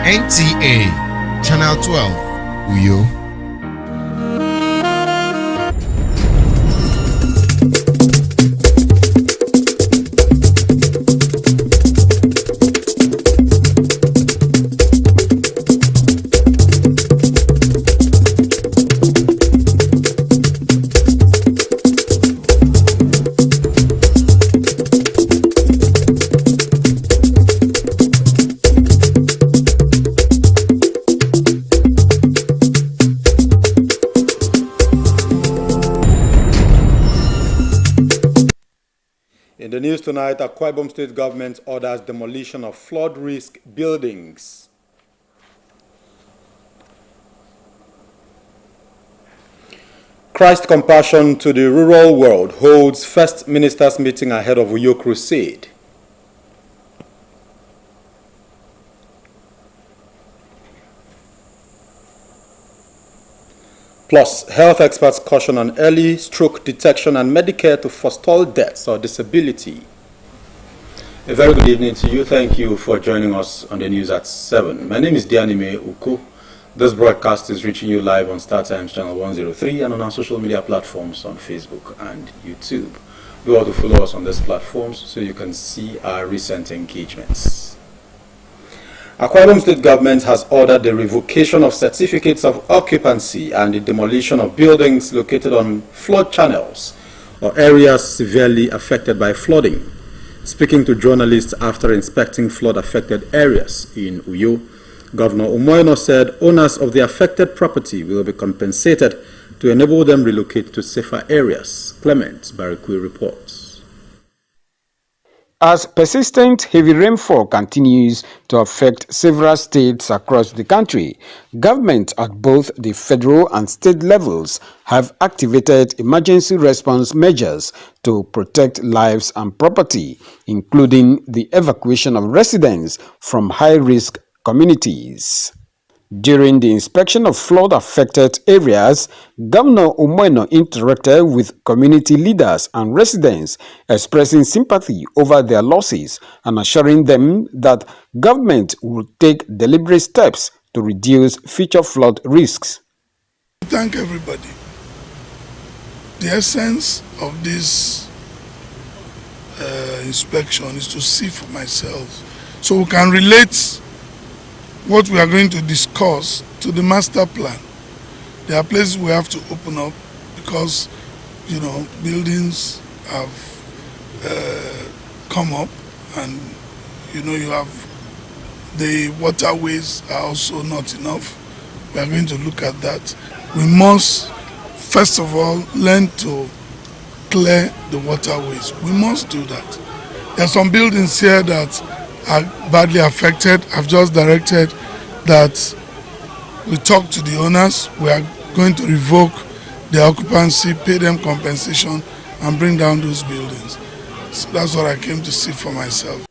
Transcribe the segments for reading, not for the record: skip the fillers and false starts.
NTA, Channel 12, Uyo. In the news tonight, Akwa Ibom State government orders demolition of flood risk buildings. Christ Compassion to the Rural World holds first ministers meeting ahead of Uyo Crusade. Plus, health experts caution on early stroke detection and Medicare to forestall deaths or disability. A very good evening to you. Thank you for joining us on the news at 7. My name is Dianime Uku. This broadcast is reaching you live on StarTimes Channel 103 and on our social media platforms on Facebook and YouTube. Do all to follow us on these platforms so you can see our recent engagements. Akwa Ibom State government has ordered the revocation of certificates of occupancy and the demolition of buildings located on flood channels or areas severely affected by flooding. Speaking to journalists after inspecting flood-affected areas in Uyo, Governor Umoino said owners of the affected property will be compensated to enable them relocate to safer areas. Clement Barikui reports. As persistent heavy rainfall continues to affect several states across the country, government at both the federal and state levels have activated emergency response measures to protect lives and property, including the evacuation of residents from high-risk communities. During the inspection of flood-affected areas, Governor Umoino interacted with community leaders and residents, expressing sympathy over their losses and assuring them that government will take deliberate steps to reduce future flood risks. Thank everybody. The essence of this inspection is to see for myself so we can relate what we are going to discuss to the master plan. There are places we have to open up because, you know, buildings have come up and, you know, you have the waterways are also not enough. We are going to look at that. We must, first of all, learn to clear the waterways. We must do that. There are some buildings here that are badly affected. I've just directed that we talk to the owners. We are going to revoke the occupancy, pay them compensation, and bring down those buildings. So that's what I came to see for myself.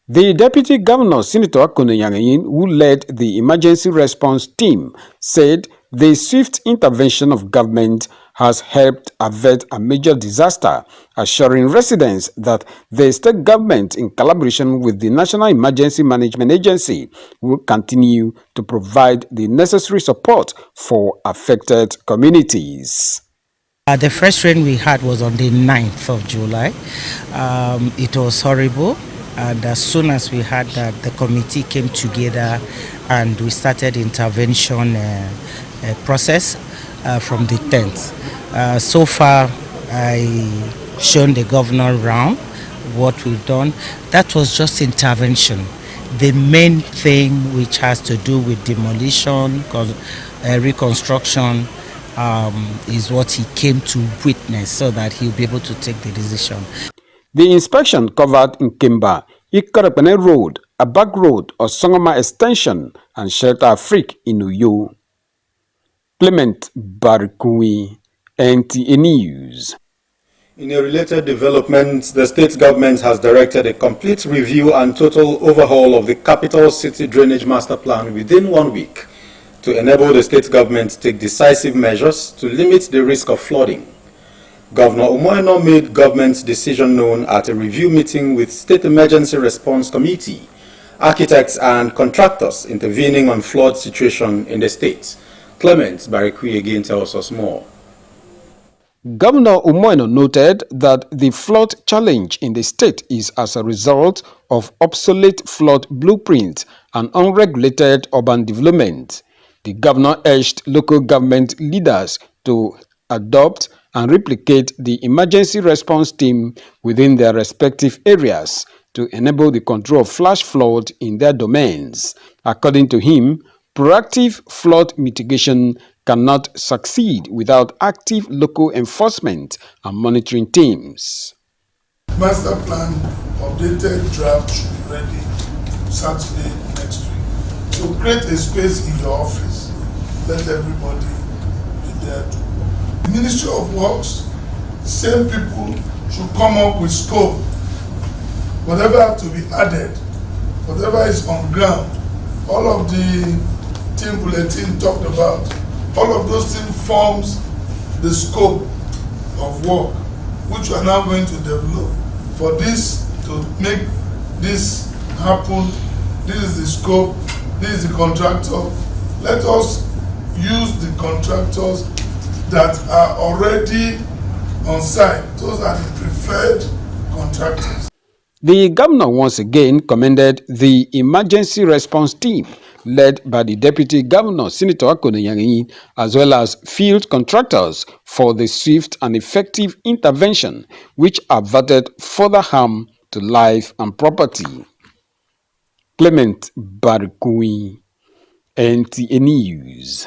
The Deputy Governor, Senator Akono Yangayin, who led the emergency response team, said the swift intervention of government has helped avert a major disaster, assuring residents that the state government, in collaboration with the National Emergency Management Agency, will continue to provide the necessary support for affected communities. The first rain we had was on the 9th of July. It was horrible. And as soon as we had that, the committee came together and we started intervention process from the 10th. So far, I shown the governor around what we've done. That was just intervention. The main thing, which has to do with demolition, reconstruction, is what he came to witness so that he'll be able to take the decision. The inspection covered Nkemba, Ikarapene Road, Abag Road, Osongoma Extension, and Shelter Afrique in Uyo. Clement Barikui, NTA News. In a related development, the state government has directed a complete review and total overhaul of the capital city drainage master plan within 1 week to enable the state government to take decisive measures to limit the risk of flooding. Governor Umoino made government's decision known at a review meeting with State Emergency Response Committee architects and contractors intervening on flood situation in the state. Clement Barikui again tells us more. Governor Umoeno noted that the flood challenge in the state is as a result of obsolete flood blueprint and unregulated urban development. The governor urged local government leaders to adopt and replicate the emergency response team within their respective areas to enable the control of flash flood in their domains. According to him, proactive flood mitigation cannot succeed without active local enforcement and monitoring teams. Master plan updated draft should be ready Saturday next week. So create a space in your office. Let everybody be there. The Ministry of Works, same people should come up with scope. Whatever has to be added, whatever is on ground, all of the team bulletin talked about, all of those things forms the scope of work which we are now going to develop. For this to make this happen, this is the scope, this is the contractor. Let us use the contractors that are already on site. Those are the preferred contractors. The governor once again commended the emergency response team led by the Deputy Governor, Senator Akone Yangi, as well as field contractors for the swift and effective intervention which averted further harm to life and property. Clement Barikui, NTA News.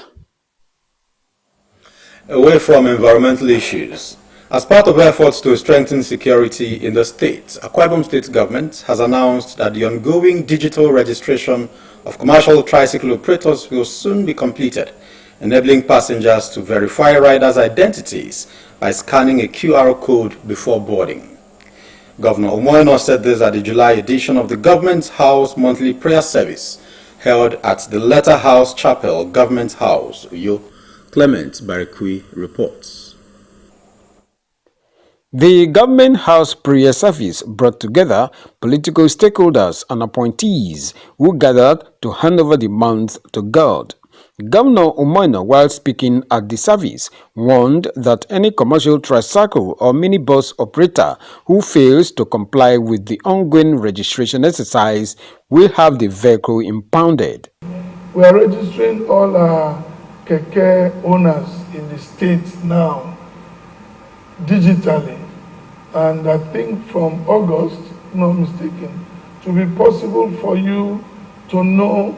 Away from environmental issues, as part of efforts to strengthen security in the state, Akwa Ibom State Government has announced that the ongoing digital registration of commercial tricycle operators will soon be completed, enabling passengers to verify riders' identities by scanning a QR code before boarding. Governor Umoeno said this at the July edition of the Government House Monthly Prayer Service held at the Letter House Chapel, Government House, Uyo. Clement Barikui reports. The Government House Prayer Service brought together political stakeholders and appointees who gathered to hand over the month to God. Governor Umoeno, while speaking at the service, warned that any commercial tricycle or minibus operator who fails to comply with the ongoing registration exercise will have the vehicle impounded. We are registering all our keke owners in the state now digitally, and I think from August, not mistaken, it will be possible for you to know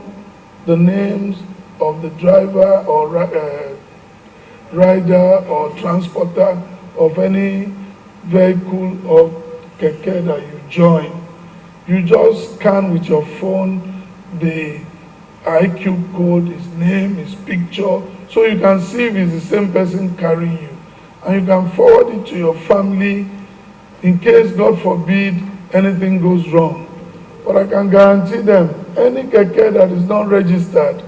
the names of the driver or rider or transporter of any vehicle or keke that you join. You just scan with your phone the IQ code, his name, his picture, so you can see if it's the same person carrying you. And you can forward it to your family in case, God forbid, anything goes wrong. But I can guarantee them, any keke that is not registered,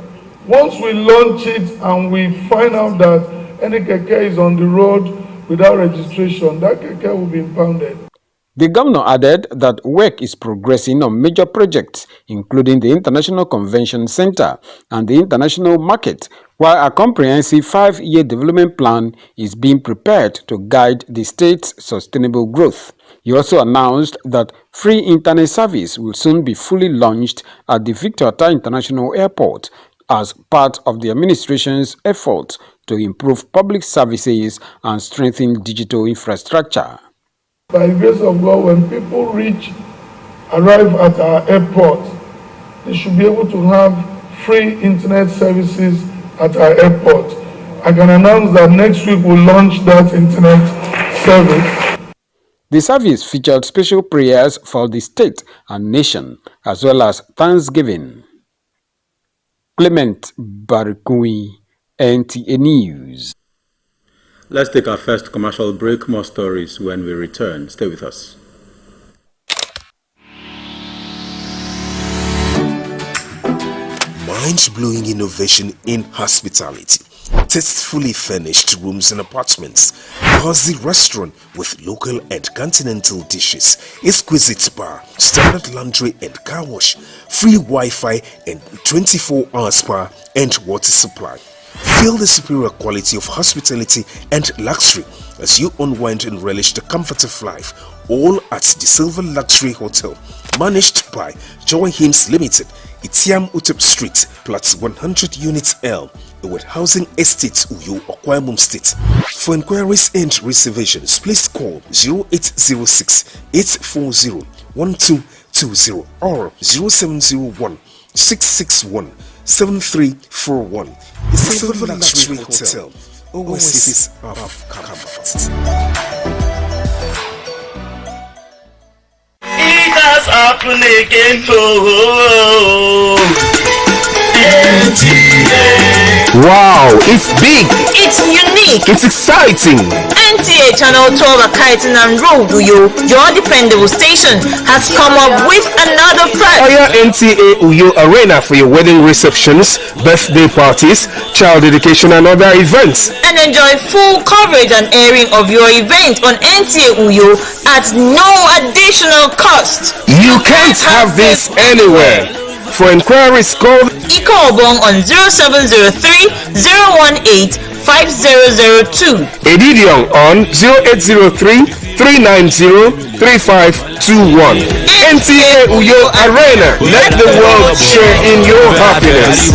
once we launch it and we find out that any keke is on the road without registration, that keke will be impounded. The governor added that work is progressing on major projects, including the International Convention Center and the International Market, while a comprehensive 5-year development plan is being prepared to guide the state's sustainable growth. He also announced that free internet service will soon be fully launched at the Victor Atta International Airport as part of the administration's efforts to improve public services and strengthen digital infrastructure. By the grace of God, when people arrive at our airport, they should be able to have free internet services at our airport. I can announce that next week we'll launch that internet service. The service featured special prayers for the state and nation, as well as Thanksgiving. Clement Barikui, NTA News. Let's take our first commercial break. More stories when we return. Stay with us. Mind-blowing innovation in hospitality. tastefully furnished rooms and apartments, cozy restaurant with local and continental dishes, exquisite bar, standard laundry and car wash, free Wi-Fi and 24-hour spa and water supply. Feel the superior quality of hospitality and luxury as you unwind and relish the comfort of life, all at the Silver Luxury Hotel, managed by Joy Hymns Limited, Itiam Utep Street, Plot 100 Units L, with Housing Estates, Uyo, Akwa Ibom State. For inquiries and reservations, please call 0806 840 1220 or 0701 661 7341. The Silver Luxury Hotel, oasis of comfort. It has happened again. Wow, it's big, It's unique. it's exciting. NTA Channel 12 Akaitan Road, Uyo, your dependable station, has come up with another prize. Hire NTA Uyo Arena for your wedding receptions, birthday parties, child dedication and other events. And enjoy full coverage and airing of your event on NTA Uyo at no additional cost. You can't have this anywhere. For inquiries, call Iko Obong on 0703 018 5002. Edidion on 0803 390 3521. NTA Uyo Arena. Let the world share in your happiness.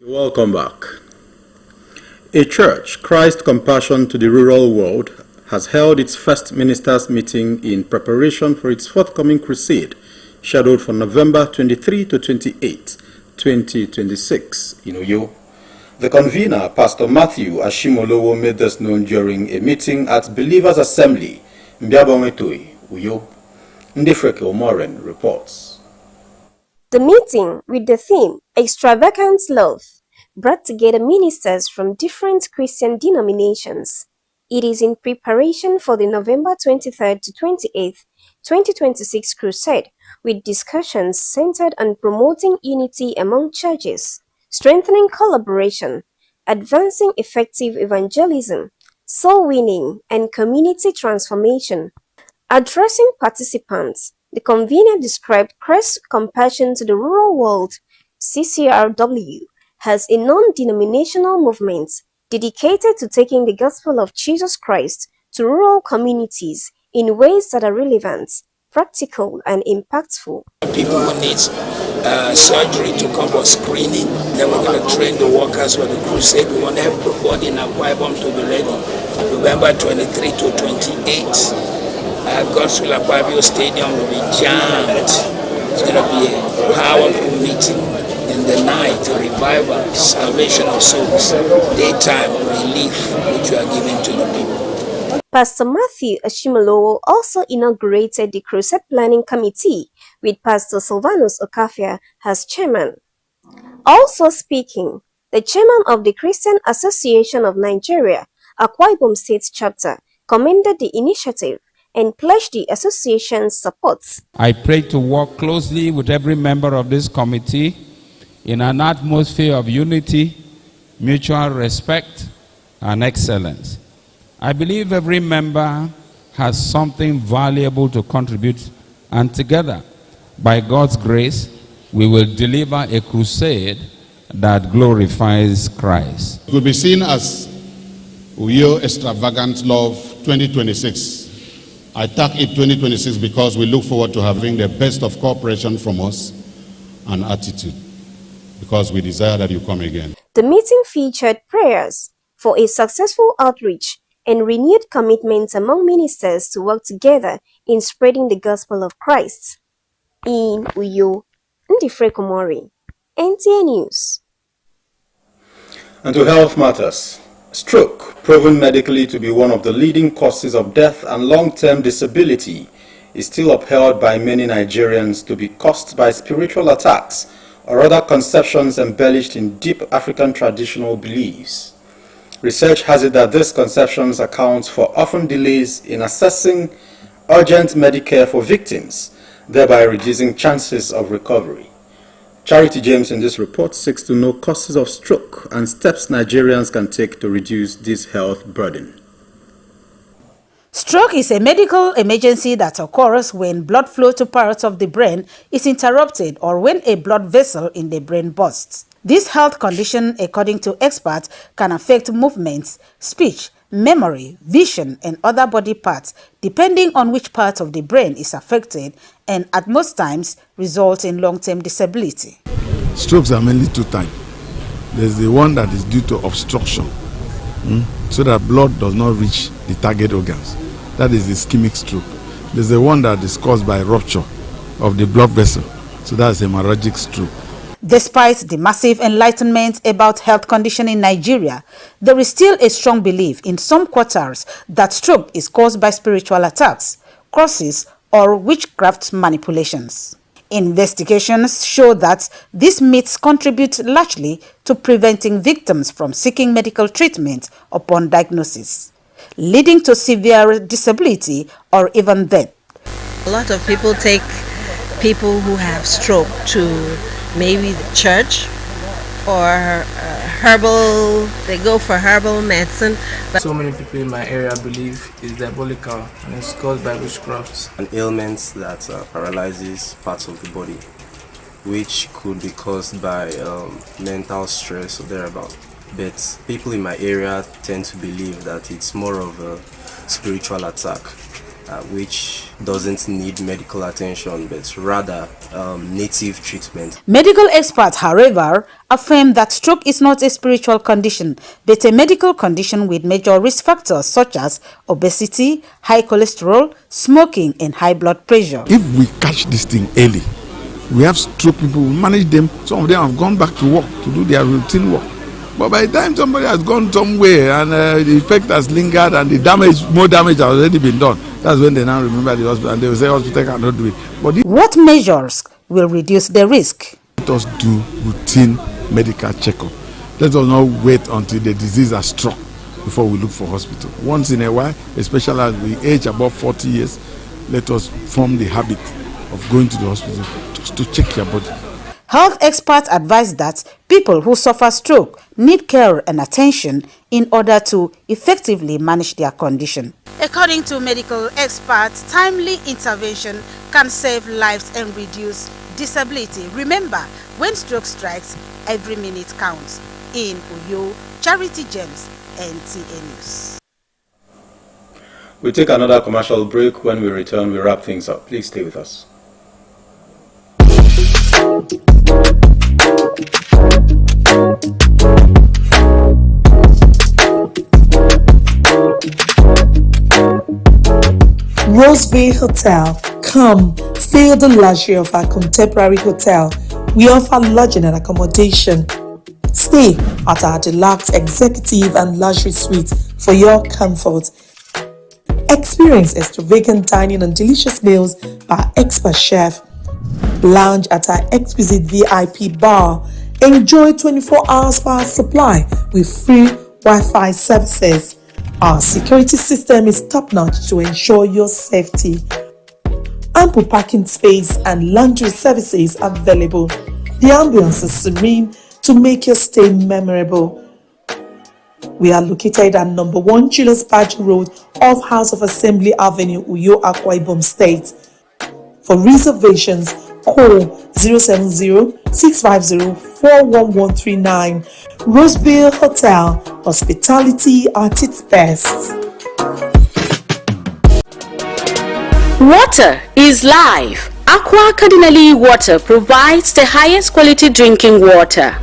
Welcome back. A church, Christ Compassion to the Rural World, has held its first ministers' meeting in preparation for its forthcoming crusade, scheduled for November 23 to 28, 2026 in Uyo. The convener, Pastor Matthew Ashimolowo, made this known during a meeting at Believers Assembly, Mbiabongetoi, Uyo. Ndefreke Omoren reports. The meeting, with the theme Extravagant Love, brought together ministers from different Christian denominations. It is in preparation for the November 23rd to 28th, 2026 crusade, with discussions centered on promoting unity among churches, strengthening collaboration, advancing effective evangelism, soul winning, and community transformation. Addressing participants, the convener described Christ's Compassion to the Rural World, CCRW, as a non-denominational movement dedicated to taking the gospel of Jesus Christ to rural communities in ways that are relevant, practical, and impactful. People who need surgery to come for screening, then we're going to train the workers for the crusade. We want everybody in Akwa Ibom to be ready. November 23 to 28, Godswill Akwa Ibom Stadium will be jammed. It's going to be a powerful meeting. In the night, revival, salvation of souls, daytime relief, which we are giving to the people. Pastor Matthew Ashimolowo also inaugurated the Crusade Planning Committee with Pastor Silvanus Okafia as chairman. Also speaking, the chairman of the Christian Association of Nigeria, Akwa Ibom State Chapter, commended the initiative and pledged the association's support. I pray to work closely with every member of this committee in an atmosphere of unity, mutual respect, and excellence. I believe every member has something valuable to contribute, and together, by God's grace, we will deliver a crusade that glorifies Christ. It will be seen as Uyo Extravagant Love 2026. I tag it 2026 because we look forward to having the best of cooperation from us and attitude, because we desire that you come again. The meeting featured prayers for a successful outreach and renewed commitments among ministers to work together in spreading the gospel of Christ. In Uyo, Ndefreke Omoren, NTA News. And to health matters. Stroke, proven medically to be one of the leading causes of death and long-term disability, is still upheld by many Nigerians to be caused by spiritual attacks or other conceptions embellished in deep African traditional beliefs. Research has it that these conceptions account for often delays in assessing urgent Medicare for victims, thereby reducing chances of recovery. Charity James in this report seeks to know causes of stroke and steps Nigerians can take to reduce this health burden. Stroke is a medical emergency that occurs when blood flow to parts of the brain is interrupted or when a blood vessel in the brain bursts. This health condition, according to experts, can affect movements, speech, memory, vision, and other body parts, depending on which part of the brain is affected, and at most times result in long-term disability. Strokes are mainly two types. There's the one that is due to obstruction, so that blood does not reach the target organs. That is the ischemic stroke. There's the one that is caused by rupture of the blood vessel, so that's hemorrhagic stroke. Despite the massive enlightenment about health condition in Nigeria, there is still a strong belief in some quarters that stroke is caused by spiritual attacks, curses, or witchcraft manipulations. Investigations show that these myths contribute largely to preventing victims from seeking medical treatment upon diagnosis, leading to severe disability or even death. A lot of people take people who have stroke to maybe the church or herbal, they go for herbal medicine. So many people in my area believe it's diabolical and it's caused by witchcraft. An ailment that paralyzes parts of the body, which could be caused by mental stress or thereabout. But people in my area tend to believe that it's more of a spiritual attack, which doesn't need medical attention, but rather native treatment. Medical experts, however, affirm that stroke is not a spiritual condition, but a medical condition with major risk factors such as obesity, high cholesterol, smoking, and high blood pressure. If we catch this thing early, we have stroke people, we manage them. Some of them have gone back to work to do their routine work. But by the time somebody has gone somewhere and the effect has lingered and the damage, more damage has already been done, that's when they now remember the hospital and they will say hospital cannot do it. But what measures will reduce the risk? Let us do routine medical checkup. Let us not wait until the disease has struck before we look for hospital. Once in a while, especially as we age above 40 years, let us form the habit of going to the hospital just to check your body. Health experts advise that people who suffer stroke need care and attention in order to effectively manage their condition. According to medical experts, timely intervention can save lives and reduce disability. Remember, when stroke strikes, every minute counts. In Uyo, Charity James, NTA News. We'll take another commercial break. When we return, we wrap things up. Please stay with us. Rose Bay Hotel. Come, feel the luxury of our contemporary hotel. We offer lodging and accommodation. Stay at our deluxe executive and luxury suites for your comfort. Experience extravagant dining and delicious meals by our expert chef. Lounge at our exquisite VIP bar. Enjoy 24 hours power supply with free Wi-Fi services. Our security system is top-notch to ensure your safety. Ample parking space and laundry services available. The ambience is serene to make your stay memorable. We are located at number 1 Julius Baji Road off House of Assembly Avenue, Uyo, Akwa Ibom State. For reservations, call 070-650-41139. Roseville Hotel, hospitality at its best. Water is life. Aqua Cardinali Water provides the highest quality drinking water.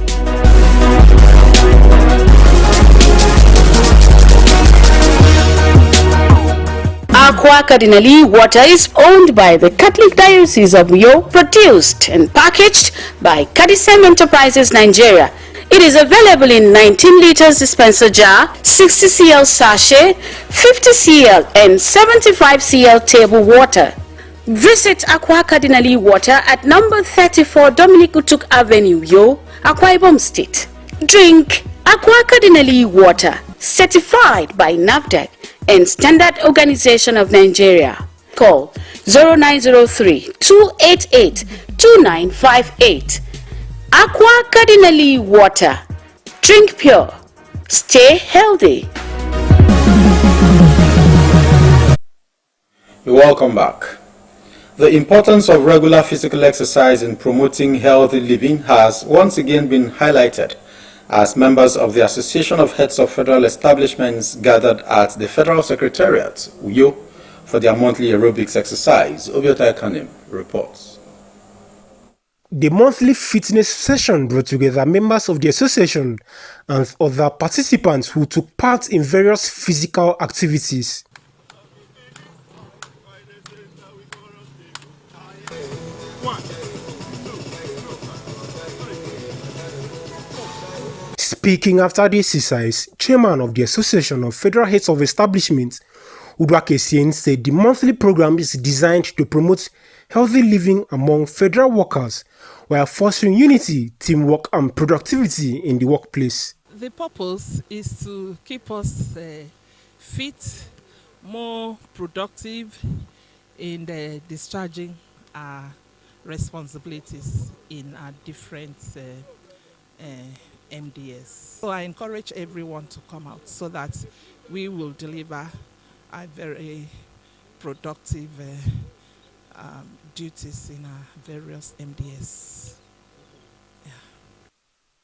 Aqua Cardinali Water is owned by the Catholic Diocese of Uyo, produced and packaged by Cadisem Enterprises Nigeria. It is available in 19 liters dispenser jar, 60 cl sachet, 50 cl and 75 cl table water. Visit Aqua Cardinali Water at number 34 Dominic Utuk Avenue, Uyo, Akwa Ibom State. Drink Aqua Cardinali Water. certified by NAFDAC and Standard Organization of Nigeria. Call 0903-288-2958. Aqua Cardinally Water. Drink pure. Stay healthy. Welcome back. The importance of regular physical exercise in promoting healthy living has once again been highlighted as members of the Association of Heads of Federal Establishments gathered at the Federal Secretariat, Uyo, for their monthly aerobics exercise. Obiota Kanem reports. The monthly fitness session brought together members of the association and other participants who took part in various physical activities. Speaking after the exercise, Chairman of the Association of Federal Heads of Establishments, Udwake Sien, said the monthly program is designed to promote healthy living among federal workers while fostering unity, teamwork and productivity in the workplace. The purpose is to keep us fit, more productive in discharging our responsibilities in our different MDS. So I encourage everyone to come out so that we will deliver a very productive duties in our various MDS. Yeah.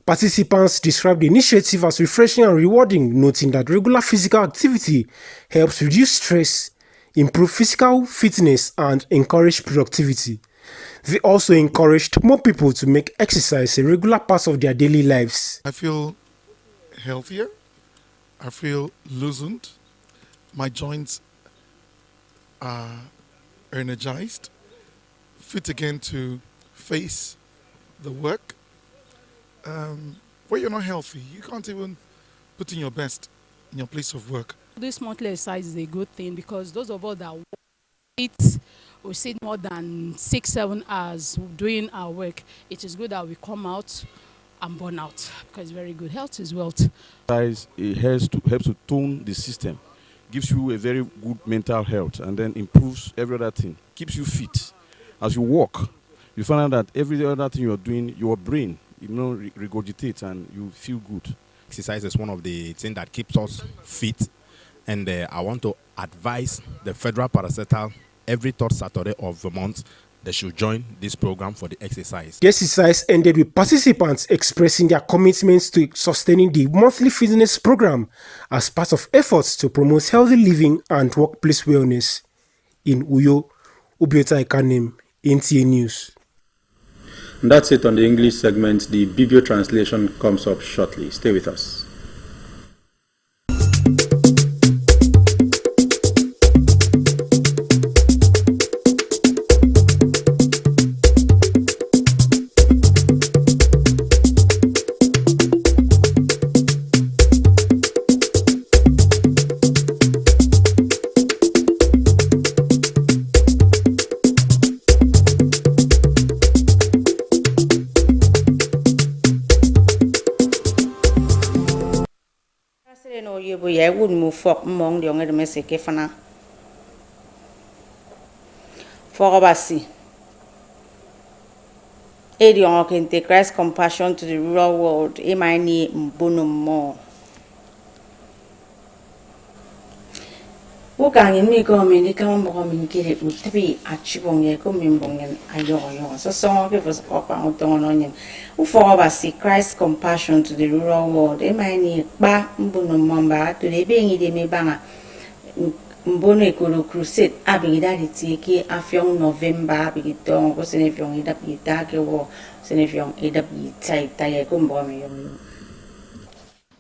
Participants described the initiative as refreshing and rewarding, noting that regular physical activity helps reduce stress, improve physical fitness, and encourage productivity. They also encouraged more people to make exercise a regular part of their daily lives. I feel healthier, I feel loosened, my joints are energized, fit again to face the work. When you're not healthy, you can't even put in your best in your place of work. This monthly exercise is a good thing because those of us that we sit more than 6-7 hours doing our work. It is good that we come out and burn out because it's very good. Health is wealth. It helps to tone the system, gives you a very good mental health, and then improves every other thing, keeps you fit. As you walk, you find out that every other thing you're doing, your brain, regurgitates and you feel good. Exercise is one of the things that keeps us fit, and I want to advise the federal parastatal every third Saturday of the month they should join this program for the exercise. The exercise ended with participants expressing their commitments to sustaining the monthly fitness program as part of efforts to promote healthy living and workplace wellness. In Uyo, Obiota Ekanem, NTA News. And that's it on the English segment. The Bibio translation comes up shortly. Stay with us. I wouldn't move for among the younger domestic kefana. For Obasi, aid young can take Christ's compassion to the rural world. Emani Mbono more. Wogang in me go me come communicate with 3 achieving ye come in bongen ayo. So song give us up and down on him. For Obasi, Christ's compassion to the rural world. Emani ba Mbono mamba to the being in me banga. Mbono Ekolo Crusade abigida ditiki afiong November abigidong ko senefiong idap itake wo senefiong idap itai tai ko mbome yo.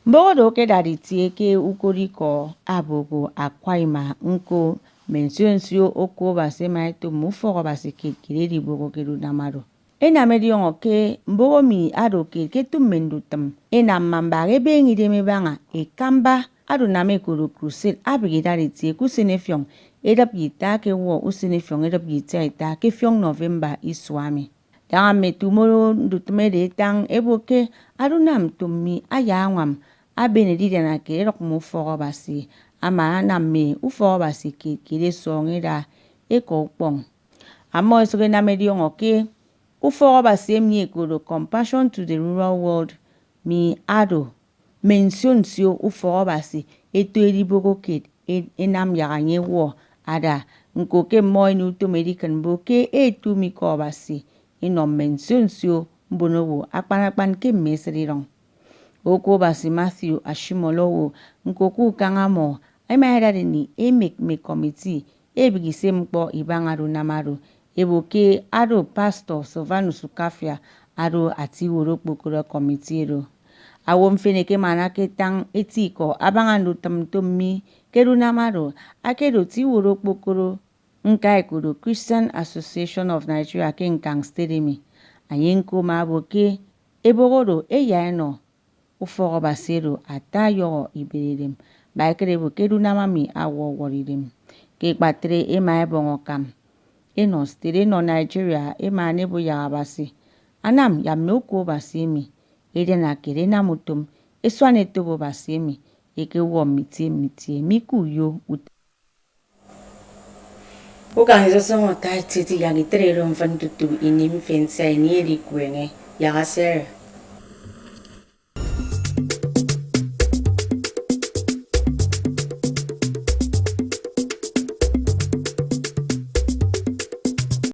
Mbodo ke daditieke ukoriko abogo akwaima nko mensionsio oko basema to muforo basikiri di bogo kedu namaro. Ena medion ke mbogo mi adoke ke tumendutam. Ena mambare bengi de mebanga e kamba adu name Ekolo Crusade abigida ditieku senefiong edap itake wo usenefiong edap itai ta ke fiong November iswami. Danga metumoro ndutmede tang eboke adunam tummi ayangwam abenedida na kere mu foro basi ama na me u foro basi kire songera eko pong amo esoge na medio ngoke u foro basi mi ekoro compassion to the rural world mi ado mention sio u foro basi eto eriboko kid enam yaganye wo ada nkoke mo inu to medican boke etu mi ko basi ino mention sio mbonowo akpan ke mesrirong oko basi Matthew Ashimolowo nkoku kangamo emaira ni emek me committee ebigise mkpo ibangaru namaru eboke ado pastor Sylvanus Ukafia ado atiworo kpokoro committee ro awo mfeneke manake tang etiko abangandu tamtomi keru namaru akedo tiworo kpokoro nka ekodo Christian Association of Nigeria kenkang stedimi ayenko maboke ebogoro eyaeno uforo basero atayo iberem bakerebo kedu namami awo woridem ke patre ema ebongokam eno stere no Nigeria ema nebo ya basi anam ya meko basimi edena kere na mutum eswane tobo basimi eke wo mitie mikuyo Ukangizo songo tai titi yangi tere romfantutu inim fensa ini eri kwenge yagasere